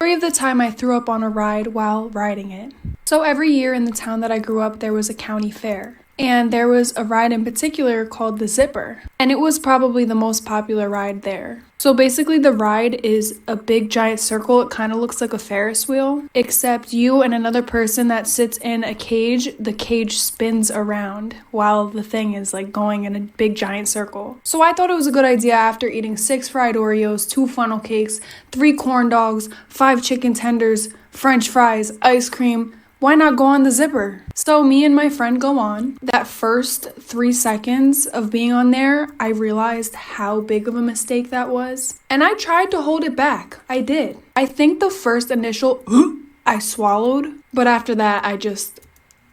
Story of the time I threw up on a ride while riding it. So every year in the town that I grew up, there was a county fair. And there was a ride in particular called the Zipper. And it was probably the most popular ride there. So basically the ride is a big giant circle. It kind of looks like a Ferris wheel, except you and another person that sits in a cage, the cage spins around while the thing is like going in a big giant circle. So I thought it was a good idea after eating 6 fried Oreos, 2 funnel cakes, 3 corn dogs, 5 chicken tenders, French fries, ice cream. Why not go on the Zipper? So me and my friend go on. That first 3 seconds of being on there, I realized how big of a mistake that was. And I tried to hold it back. I did. I think the first initial I swallowed, but after that I just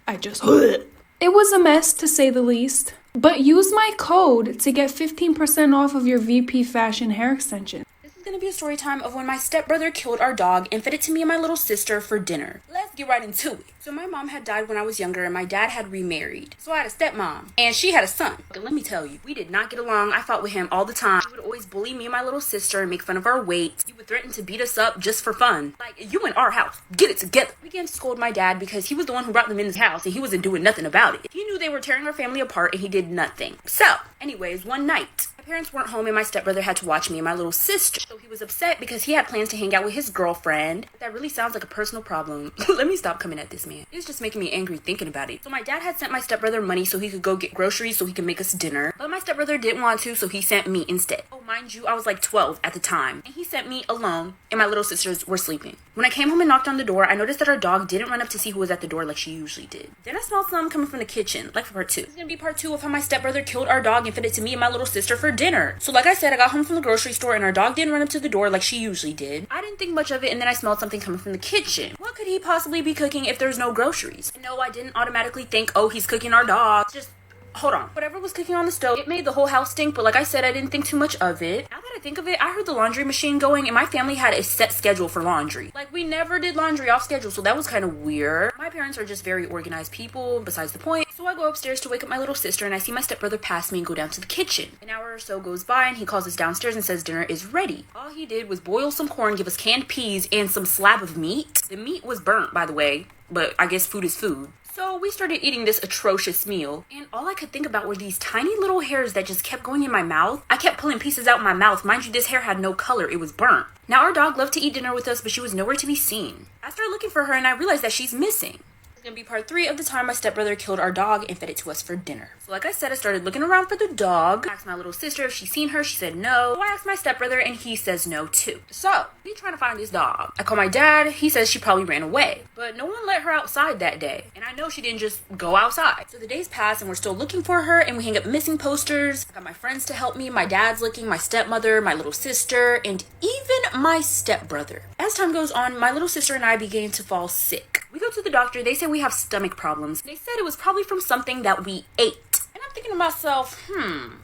it was a mess to say the least. But use my code to get 15% off of your VP Fashion hair extension. Gonna be a story time of when my stepbrother killed our dog and fed it to me and my little sister for dinner. Let's get right into it. So my mom had died when I was younger and my dad had remarried. So I had a stepmom and she had a son. But let me tell you, we did not get along. I fought with him all the time. He would always bully me and my little sister and make fun of our weight. He would threaten to beat us up just for fun. Like, you in our house, get it together. We began to scold my dad because he was the one who brought them in this house and he wasn't doing nothing about it. He knew they were tearing our family apart and he did nothing. So, anyways, one night, my parents weren't home and my stepbrother had to watch me and my little sister. So he was upset because he had plans to hang out with his girlfriend. That really sounds like a personal problem. Let me stop coming at this man. It's just making me angry thinking about it. So my dad had sent my stepbrother money so he could go get groceries so he could make us dinner. But my stepbrother didn't want to, so he sent me instead. Oh, mind you, I was like 12 at the time. And he sent me alone and my little sisters were sleeping. When I came home and knocked on the door, I noticed that our dog didn't run up to see who was at the door like she usually did. Then I smelled something coming from the kitchen, like for part 2. This is gonna be part 2 of how my stepbrother killed our dog and fed it to me and my little sister for dinner. So like I said, I got home from the grocery store and our dog didn't run up to the door like she usually did. I didn't think much of it and then I smelled something coming from the kitchen. What could he possibly be cooking if there's no groceries? No, I didn't automatically think, oh, he's cooking our dog. Just hold on. Whatever was cooking on the stove, it made the whole house stink, but like I said, I didn't think too much of it. Now that I think of it, I heard the laundry machine going and my family had a set schedule for laundry. Like, we never did laundry off schedule, so that was kind of weird. My parents are just very organized people, besides the point. So I go upstairs to wake up my little sister and I see my stepbrother pass me and go down to the kitchen. An hour or so goes by and he calls us downstairs and says dinner is ready. All he did was boil some corn, give us canned peas, and some slab of meat. The meat was burnt, by the way, but I guess food is food. So we started eating this atrocious meal, and all I could think about were these tiny little hairs that just kept going in my mouth. I kept pulling pieces out my mouth. Mind you, this hair had no color. It was burnt. Now, our dog loved to eat dinner with us, but she was nowhere to be seen. I started looking for her, and I realized that she's missing. It's gonna be part 3 of the time my stepbrother killed our dog and fed it to us for dinner. So like I said, I started looking around for the dog. I asked my little sister if she's seen her. She said no. So I asked my stepbrother and he says no too. So we trying to find this dog. I call my dad. He says she probably ran away, but no one let her outside that day. And I know she didn't just go outside. So the days pass and we're still looking for her and we hang up missing posters. I got my friends to help me. My dad's looking, my stepmother, my little sister, and even my stepbrother. As time goes on, my little sister and I began to fall sick. We go to the doctor. They say we have stomach problems. They said it was probably from something that we ate. And I'm thinking to myself,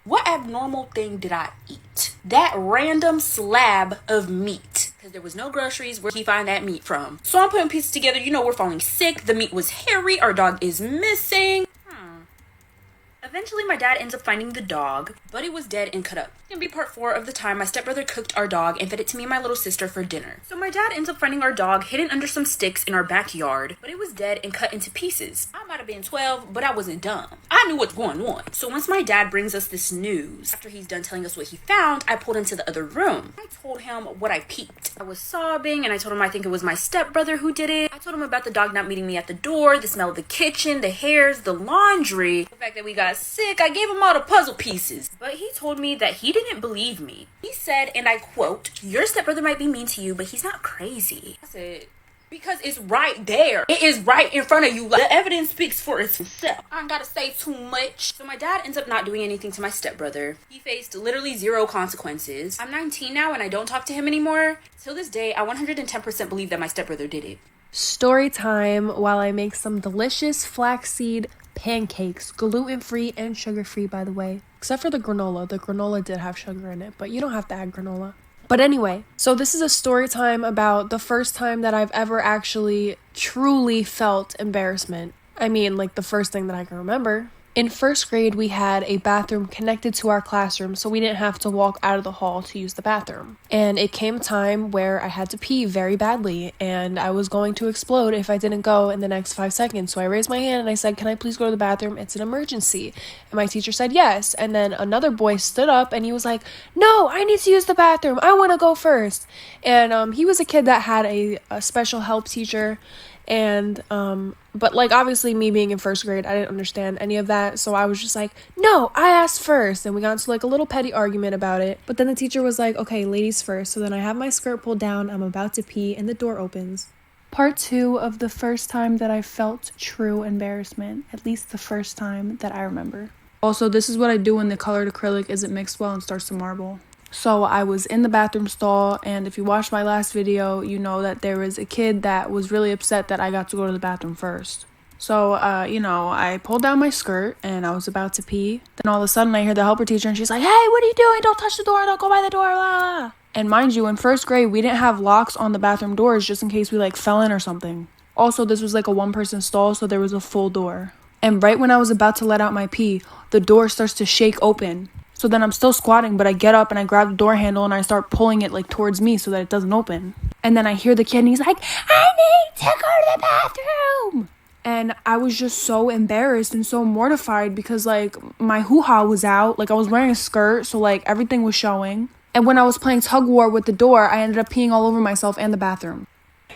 what abnormal thing did I eat? That random slab of meat. Because there was no groceries. Where'd he find that meat from? So I'm putting pieces together. You know, we're falling sick. The meat was hairy. Our dog is missing. Eventually, my dad ends up finding the dog, but it was dead and cut up. It's gonna be part 4 of the time my stepbrother cooked our dog and fed it to me and my little sister for dinner. So my dad ends up finding our dog hidden under some sticks in our backyard, but it was dead and cut into pieces. I might have been 12, but I wasn't dumb. I knew what's going on. So once my dad brings us this news, after he's done telling us what he found, I pulled into the other room. I told him what I peeped. I was sobbing and I told him I think it was my stepbrother who did it. I told him about the dog not meeting me at the door, the smell of the kitchen, the hairs, the laundry, the fact that we got sick. I gave him all the puzzle pieces, but he told me that he didn't believe me. He said, and I quote, "Your stepbrother might be mean to you, but he's not crazy." I said, because it's right there. It is right in front of you. Like, the evidence speaks for itself. I ain't gotta say too much. So my dad ends up not doing anything to my stepbrother. He faced literally 0 consequences. I'm 19 now and I don't talk to him anymore. Till this day, I 110% believe that my stepbrother did it. Story time while I make some delicious flaxseed pancakes, gluten-free and sugar-free, by the way. Except for the granola. The granola did have sugar in it, but you don't have to add granola. But anyway, so this is a story time about the first time that I've ever actually truly felt embarrassment. I mean, like the first thing that I can remember. In first grade, we had a bathroom connected to our classroom, so we didn't have to walk out of the hall to use the bathroom. And it came a time where I had to pee very badly, and I was going to explode if I didn't go in the next 5 seconds. So I raised my hand and I said, "Can I please go to the bathroom? It's an emergency." And my teacher said yes. And then another boy stood up and he was like, "No, I need to use the bathroom. I want to go first." And he was a kid that had a special help teacher. And but like obviously me being in first grade, I didn't understand any of that, so I was just like, "No, I asked first." And we got into like a little petty argument about it, but then the teacher was like, "Okay, ladies first." So then I have my skirt pulled down, I'm about to pee, and the door opens. Part 2 of the first time that I felt true embarrassment, at least the first time that I remember. Also, this is what I do when the colored acrylic isn't mixed well and starts to marble. So I was in the bathroom stall, and if you watched my last video, you know that there was a kid that was really upset that I got to go to the bathroom first. So, I pulled down my skirt, and I was about to pee. Then all of a sudden, I hear the helper teacher, and she's like, "Hey, what are you doing? Don't touch the door. Don't go by the door, blah." And mind you, in first grade, we didn't have locks on the bathroom doors just in case we, fell in or something. Also, this was, a one-person stall, so there was a full door. And right when I was about to let out my pee, the door starts to shake open. So then I'm still squatting, but I get up and I grab the door handle and I start pulling it towards me so that it doesn't open. And then I hear the kid and he's like, "I need to go to the bathroom." And I was just so embarrassed and so mortified because my hoo-ha was out. I was wearing a skirt, so everything was showing. And when I was playing tug war with the door, I ended up peeing all over myself and the bathroom.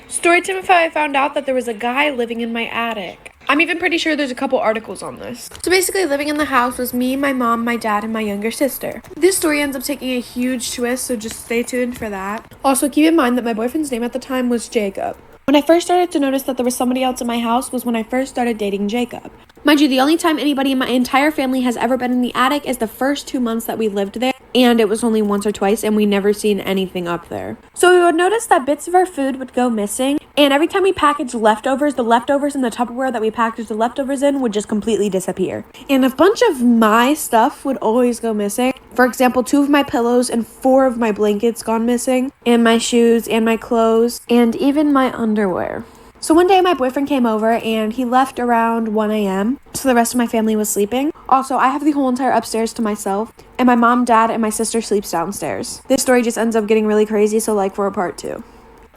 Storytime of how I found out that there was a guy living in my attic. I'm even pretty sure there's a couple articles on this. So basically, living in the house was me, my mom, my dad, and my younger sister. This story ends up taking a huge twist, so just stay tuned for that. Also, keep in mind that my boyfriend's name at the time was Jacob. When I first started to notice that there was somebody else in my house was when I first started dating Jacob. Mind you, the only time anybody in my entire family has ever been in the attic is the first 2 months that we lived there, and it was only once or twice, and we never seen anything up there. So we would notice that bits of our food would go missing, and every time we packaged leftovers, the leftovers in the Tupperware that we packaged the leftovers in would just completely disappear. And a bunch of my stuff would always go missing. For example, 2 of my pillows and 4 of my blankets gone missing, and my shoes and my clothes, and even my underwear. So one day my boyfriend came over and he left around 1 a.m. So the rest of my family was sleeping. Also, I have the whole entire upstairs to myself, and my mom, dad, and my sister sleeps downstairs. This story just ends up getting really crazy, so for a part 2.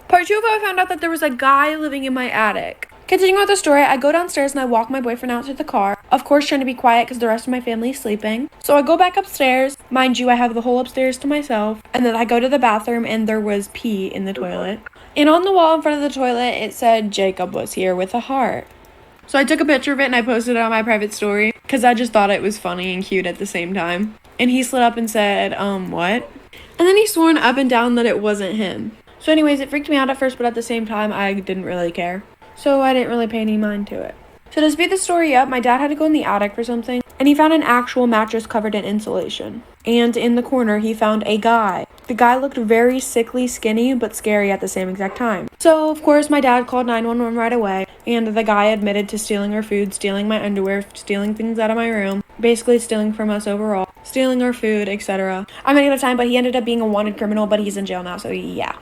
Part 2 of how I found out that there was a guy living in my attic. Continuing with the story, I go downstairs and I walk my boyfriend out to the car. Of course, trying to be quiet because the rest of my family is sleeping. So I go back upstairs. Mind you, I have the whole upstairs to myself. And then I go to the bathroom and there was pee in the toilet. And on the wall in front of the toilet, it said Jacob was here with a heart. So I took a picture of it and I posted it on my private story because I just thought it was funny and cute at the same time. And he slid up and said, what? And then he swore up and down that it wasn't him. So anyways, it freaked me out at first, but at the same time, I didn't really care. So I didn't really pay any mind to it. So to speed the story up, my dad had to go in the attic for something, and he found an actual mattress covered in insulation. And in the corner, he found a guy. The guy looked very sickly, skinny, but scary at the same exact time. So, of course, my dad called 911 right away, and the guy admitted to stealing our food, stealing my underwear, stealing things out of my room, basically stealing from us overall, stealing our food, etc. I'm running out of time, but he ended up being a wanted criminal, but he's in jail now, so yeah.